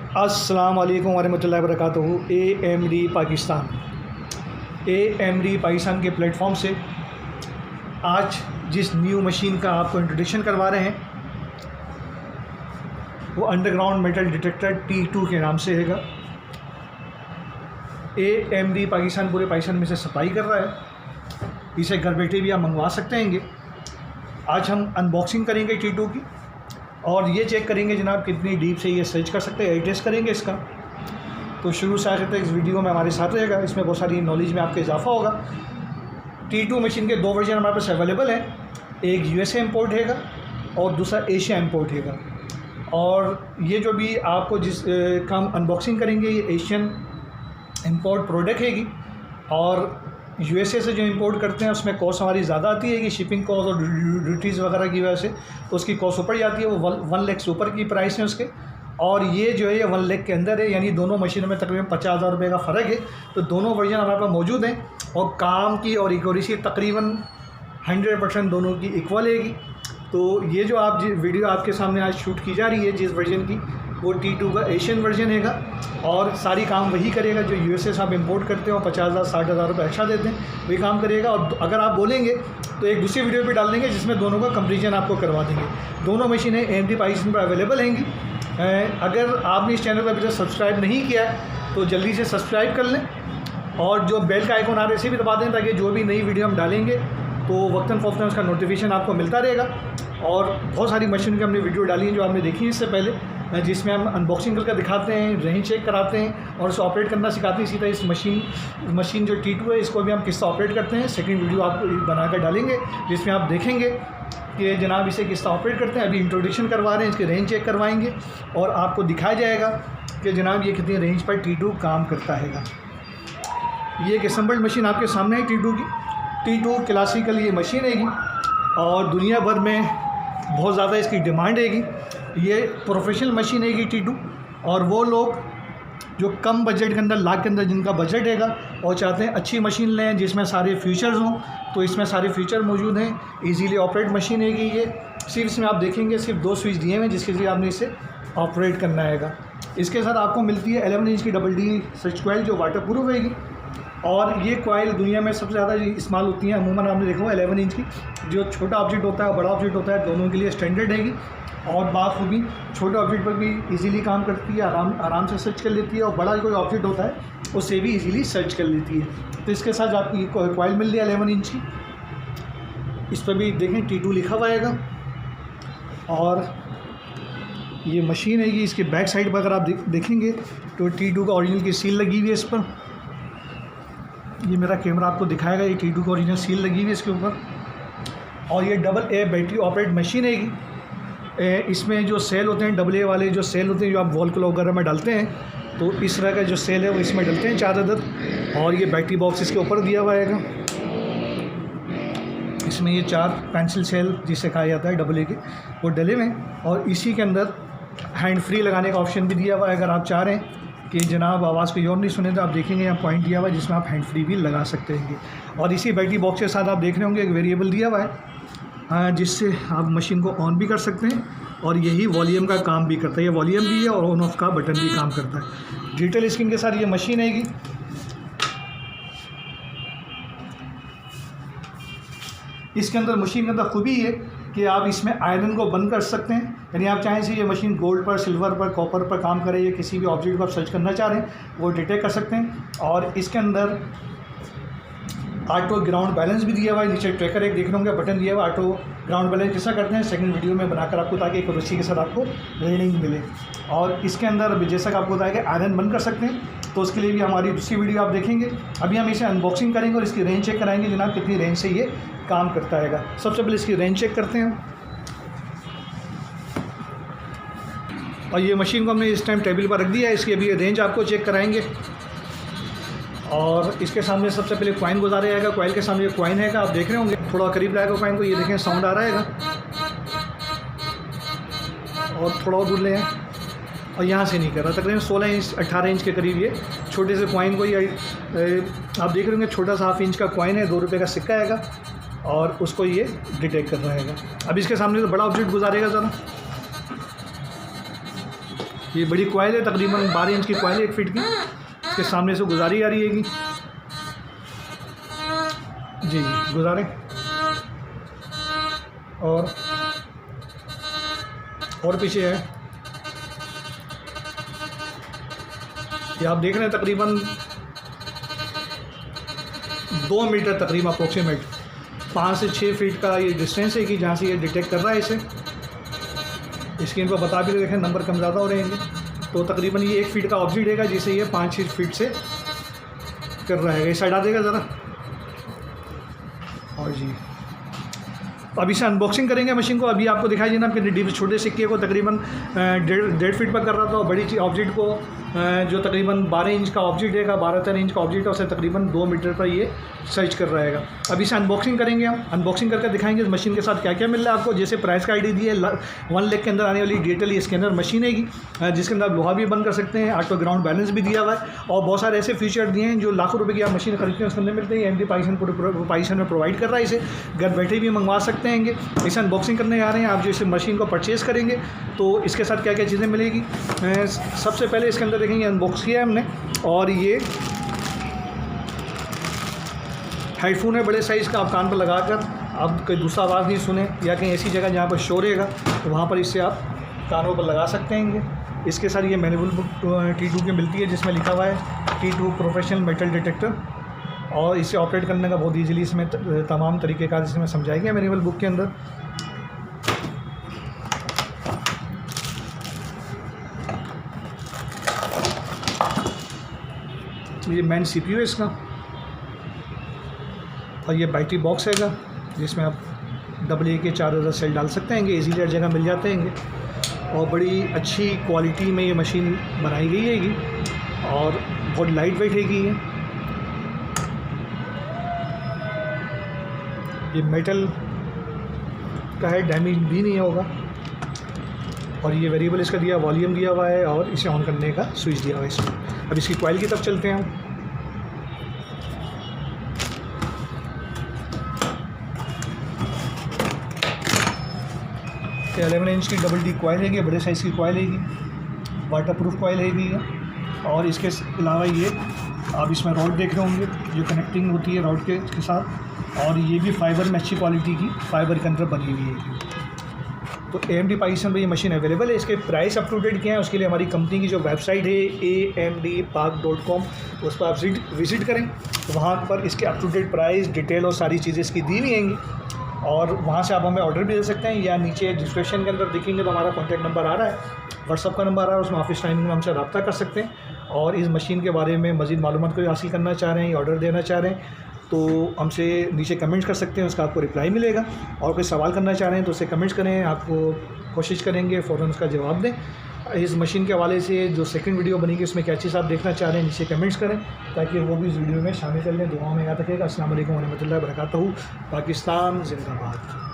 अस्सलाम वालेकुम वरहमतुल्लाहि वबरकातुहू। AMD पाकिस्तान के प्लेटफॉर्म से आज जिस न्यू मशीन का आपको इंट्रोडक्शन करवा रहे हैं वो अंडरग्राउंड मेटल डिटेक्टर T2 के नाम से हैगा। AMD पाकिस्तान पूरे पाकिस्तान में से सप्लाई कर रहा है। इसे घर बैठे भी आप मंगवा सकते हैं। आज हम अनबॉक्सिंग करेंगे T2 की और ये चेक करेंगे जनाब कितनी डीप से ये सर्च कर सकते हैं, आई टेस्ट करेंगे इसका। तो शुरू से आखिर तक इस वीडियो में हमारे साथ रहेगा, इसमें बहुत सारी नॉलेज में आपका इजाफा होगा। T2 मशीन के दो वर्जन हमारे पास अवेलेबल हैं, एक USA इम्पोर्ट हैगा और दूसरा एशिया इम्पोर्ट हैगा। और ये जो भी आपको जिस का हम अनबॉक्सिंग करेंगे ये एशियन इम्पोर्ट प्रोडक्ट हैगी। और USA से जो इंपोर्ट करते हैं उसमें कॉस्ट हमारी ज़्यादा आती है कि शिपिंग कॉस्ट और ड्यूटीज़ वगैरह की वजह से, तो उसकी कॉस्ट ऊपर जाती है। वो 1 लाख से ऊपर की प्राइस है उसके। और ये जो है ये 1 लाख के अंदर है, यानी दोनों मशीनों में तकरीबन 50,000 रुपये का फ़र्क है। तो दोनों वर्जन हमारे पास मौजूद हैं और काम की और एक्यूरेसी तकरीबन 100% दोनों की इक्वल हैगी। तो ये जो आप वीडियो आपके सामने आज शूट की जा रही है जिस वर्जन की, वो T2 का एशियन वर्जन हैगा और सारी काम वही करेगा जो USA से आप इंपोर्ट करते हो। 50,000 60,000 रुपये एक्स्ट्रा देते हैं, वही काम करेगा। और अगर आप बोलेंगे तो एक दूसरी वीडियो भी डाल देंगे जिसमें दोनों का कंपेरिजन आपको करवा देंगे। दोनों मशीनें AMD पाकिस्तान पर अवेलेबल हैंगी। अगर आपने इस चैनल को अभी तक सब्सक्राइब नहीं किया है तो जल्दी से सब्सक्राइब कर लें और जो बेल का आइकॉन आ रहा है इसे भी दबा दें ताकि जो भी नई वीडियो हम डालेंगे तो वक्तन फ़ौक्तन उसका नोटिफिकेशन आपको मिलता रहेगा। और बहुत सारी मशीन की हमने वीडियो डाली हैं जो आपने देखी इससे पहले, जिसमें हम अनबॉक्सिंग करके दिखाते हैं, रेंज चेक कराते हैं और उसे ऑपरेट करना सिखाते हैं। सीधा इस मशीन जो T2 है इसको भी हम किस तरह ऑपरेट करते हैं सेकंड वीडियो आपको बनाकर डालेंगे जिसमें आप देखेंगे कि जनाब इसे किस तरह ऑपरेट करते हैं। अभी इंट्रोडक्शन करवा रहे हैं, इसके रेंज चेक करवाएंगे और आपको दिखाया जाएगा कि जनाब ये कितनी रेंज पर T2 काम करता है। ये एक असम्बल्ड मशीन आपके सामने है T2 की। T2 क्लासिकल ये मशीन हैगी और दुनिया भर में बहुत ज़्यादा इसकी डिमांड हैगी। ये प्रोफेशनल मशीन हैगी T2 और वो लोग जो कम बजट के अंदर, लाख के अंदर जिनका बजट हैगा और चाहते हैं अच्छी मशीन लें जिसमें सारे फीचर्स हों, तो इसमें सारे फीचर मौजूद हैं। इजीली ऑपरेट मशीन हैगी ये। सिर्फ इसमें आप देखेंगे सिर्फ 2 स्विच दिए हैं जिसके लिए आपने इसे ऑपरेट करना हैगा। इसके साथ आपको मिलती है 11 इंच की DD स्विच कॉइल जो वाटर प्रूफ हैगी। और ये कॉइल दुनिया में सबसे ज़्यादा इस्तेमाल होती है। अमूमन आपने देखा होगा 11 इंच की, जो छोटा ऑब्जेक्ट होता है और बड़ा ऑब्जेक्ट होता है दोनों के लिए स्टैंडर्ड हैगी। और बाखूबी छोटे ऑब्जेक्ट पर भी इजीली काम करती है, आराम से सर्च कर लेती है। और बड़ा कोई ऑब्जेक्ट होता है उससे भी इजीली सर्च कर लेती है। तो इसके साथ आपकी कॉइल मिल रही है 11 इंच की। इस पर भी देखें T2 लिखा हुआ आएगा। और ये मशीन हैगी, इसके बैक साइड पर अगर आप देखेंगे तो T2 का ओरिजिनल की सील लगी हुई है इस पर। ये मेरा कैमरा आपको दिखाएगा, ये T2 का ओरिजिनल सील लगी हुई है इसके ऊपर। और ये AA बैटरी ऑपरेट मशीन हैगी। इसमें जो सेल होते हैं, AA वाले जो सेल होते हैं जो आप वॉल क्लॉक वगैरह में डालते हैं, तो इस तरह का जो सेल है वो इसमें डलते हैं 4 अदद। और ये बैटरी बॉक्स इसके ऊपर दिया हुआ है। इसमें ये 4 पेंसिल सेल जिसे कहा जाता है AA के, वो डले हुए हैं। और इसी के अंदर हैंड फ्री लगाने का ऑप्शन भी दिया हुआ है। अगर आप चाह रहे हैं कि जनाब आवाज़ कोई और नहीं सुने तो आप देखेंगे यहाँ पॉइंट दिया हुआ है जिसमें आप हैंड फ्री भी लगा सकते हैं। और इसी बैटरी बॉक्स के साथ आप देख रहे होंगे एक वेरिएबल दिया हुआ है जिससे आप मशीन को ऑन भी कर सकते हैं और यही वॉल्यूम का काम भी करता है। ये वॉल्यूम भी है और ऑन ऑफ का बटन भी काम करता है। डिजिटल स्क्रीन के साथ ये मशीन आएगी। इसके अंदर मशीन के अंदर खूबी है कि आप इसमें आयरन को बंद कर सकते हैं, यानी आप चाहें से ये मशीन गोल्ड पर, सिल्वर पर, कॉपर पर काम करे या किसी भी ऑब्जेक्ट को आप सर्च करना चाह रहे हैं वो डिटेक्ट कर सकते हैं। और इसके अंदर ऑटो ग्राउंड बैलेंस भी दिया हुआ है। नीचे ट्रैकर एक देख रहे होंगे बटन दिया हुआ है, ऑटो ग्राउंड बैलेंस कैसा करते हैं सेकंड वीडियो में बनाकर आपको, ताकि एक रुचि के साथ आपको रीडिंग मिले। और इसके अंदर जैसा कि आपको बताया कि आयरन बंद कर सकते हैं, तो उसके लिए भी हमारी दूसरी वीडियो आप देखेंगे। अभी हम इसे अनबॉक्सिंग करेंगे और इसकी रेंज चेक कराएंगे जनाब कितनी रेंज से ये काम करता है। सबसे पहले इसकी रेंज चेक करते हैं। और ये मशीन को हमने इस टाइम टेबल पर रख दिया है, इसकी अभी रेंज आपको चेक कराएंगे। और इसके सामने सबसे पहले कॉइन गुजारा जाएगा। कॉइल के सामने कॉइन है, आप देख रहे होंगे, थोड़ा करीब लाएगा कॉइन को, ये देखें साउंड आ रहा है। और थोड़ा और दूर ले हैं और यहाँ से नहीं कर रहा, तकरीबन 16 इंच 18 इंच के करीब ये छोटे से कॉइन को ये आप देख रहे होंगे, छोटा सा ½ इंच का कॉइन है, 2 रुपये का सिक्का आएगा और उसको ये डिटेक्ट कर रहा है। अब इसके सामने तो बड़ा ऑब्जेक्ट गुजारेगा ज़रा, ये बड़ी कॉइल है, तकरीबन 12 इंच की कॉइल है 1 फीट की। इसके सामने से गुजारी आ रही है जी, गुजारें। और पीछे है, ये आप देख रहे हैं तकरीबन 2 मीटर तकरीबन अप्रोक्सीमेट 5 से 6 फीट का ये डिस्टेंस है कि जहाँ से ये डिटेक्ट कर रहा है इसे। स्क्रीन पर बता भी देखें, नंबर कम ज़्यादा हो रहे हैं। तो तकरीबन ये 1 फीट का ऑब्जेक्ट रहेगा जिसे ये 5-6 फीट से कर रहा है। ये साइड आ देगा ज़रा। और जी अभी से अनबॉक्सिंग करेंगे मशीन को। अभी आपको दिखाई देना कि डीप छोटे सिक्के को तकरीबन 1.5 फीट पर कर रहा था, और बड़ी ऑब्जेक्ट को जो तकरीबन 12 इंच का ऑब्जेक्ट रहेगा, 12-13 इंच का ऑब्जेक्ट है, उसे तकरीबन 2 मीटर पर ये सर्च कर रहेगा। अभी से अनबॉक्सिंग करेंगे हम। अनबॉक्सिंग करके दिखाएंगे इस मशीन के साथ क्या क्या मिल रहा है आपको। जैसे प्राइस का आईडी दिया है, 1 लाख के अंदर आने वाली डिजिटल स्कैनर मशीन है जिसके अंदर आप लोहा भी बंद कर सकते हैं। ऑटो ग्राउंड बैलेंस भी दिया हुआ है, और बहुत सारे ऐसे फीचर दिए हैं जो लाखों रुपये की आप मशीन खरीदते हैं उसके अंदर मिलते हैं। AMD पाकिस्तान में प्रोवाइड कर रहा है इसे, घर बैठे भी मंगवा सकते हैं। इसे अनबॉक्सिंग करने आ रहे हैं आप। जो इस मशीन को परचेज़ करेंगे तो इसके साथ क्या क्या चीज़ें मिलेगी। सबसे पहले इसके अंदर देखेंगे, अनबॉक्स किया है हमने, और ये हेडफोन है बड़े साइज़ का। आप कान पर लगाकर आप कोई दूसरा आवाज़ नहीं सुने, या कहीं ऐसी जगह जहाँ पर शोर रहेगा तो वहाँ पर इससे आप कानों पर लगा सकते हैं। इसके साथ ये मैनुअल बुक T2 की मिलती है जिसमें लिखा हुआ है T2 प्रोफेशनल मेटल डिटेक्टर, और इसे ऑपरेट करने का बहुत ईजिली इसमें तमाम तरीक़ेकार इसमें समझाए गए मैनुअल बुक के अंदर। ये मेन CPU है इसका, और ये बैटरी बॉक्स हैगा जिसमें आप AA के 4000 सेल डाल सकते हैं। इजीली हर जगह मिल जाते हैं, और बड़ी अच्छी क्वालिटी में ये मशीन बनाई गई है और बहुत लाइट वेट है ये मेटल का है, डैमेज भी नहीं होगा। और ये वेरिएबल इसका दिया, वॉल्यूम दिया हुआ है, और इसे ऑन करने का स्विच दिया हुआ है इसमें। अब इसकी कॉइल की तरफ चलते हैं हम। 11 इंच की डबल कॉइल है, बड़े साइज़ की कॉइल है, वाटरप्रूफ कॉइल है। और इसके अलावा ये आप इसमें रॉड देख रहे होंगे जो कनेक्टिंग होती है रॉड के साथ, और ये भी फाइबर में अच्छी क्वालिटी की फाइबर के अंदर बनी हुई है। तो AMD पाकिस्तान में ये मशीन अवेलेबल है। इसके प्राइस अप टू डेट क्या है उसके लिए हमारी कंपनी की जो वेबसाइट है amdpark.com, उस पर आप विज़िट करें। तो वहाँ पर इसके up to date price, detail और सारी चीज़ें इसकी दी हुई हैं, और वहाँ से आप हमें ऑर्डर भी दे सकते हैं, या नीचे डिस्क्रिप्शन के अंदर देखेंगे तो हमारा कॉन्टैक्ट नंबर आ रहा है, व्हाट्सअप का नंबर आ रहा है, उसमें ऑफिस टाइमिंग में हमसे रब्ता कर सकते हैं। और इस मशीन के बारे में मज़ीद मालूमात कोई हासिल करना चाह रहे हैं या ऑर्डर देना चाह रहे हैं तो हमसे नीचे कमेंट्स कर सकते हैं, उसका आपको रिप्लाई मिलेगा। और कोई सवाल करना चाह रहे हैं तो उससे कमेंट्स करें, आपको कोशिश करेंगे फ़ौरन उसका जवाब दें। इस मशीन के हवाले से जो सेकंड वीडियो बनेगी उसमें क्या चीज़ आप देखना चाह रहे हैं नीचे कमेंट्स करें, ताकि वो भी इस वीडियो में शामिल कर लें। दुआ में याद रखेगा। अस्सलाम वालेकुम व रहमतुल्लाहि व बरकातहू। पाकिस्तान जिंदाबाद।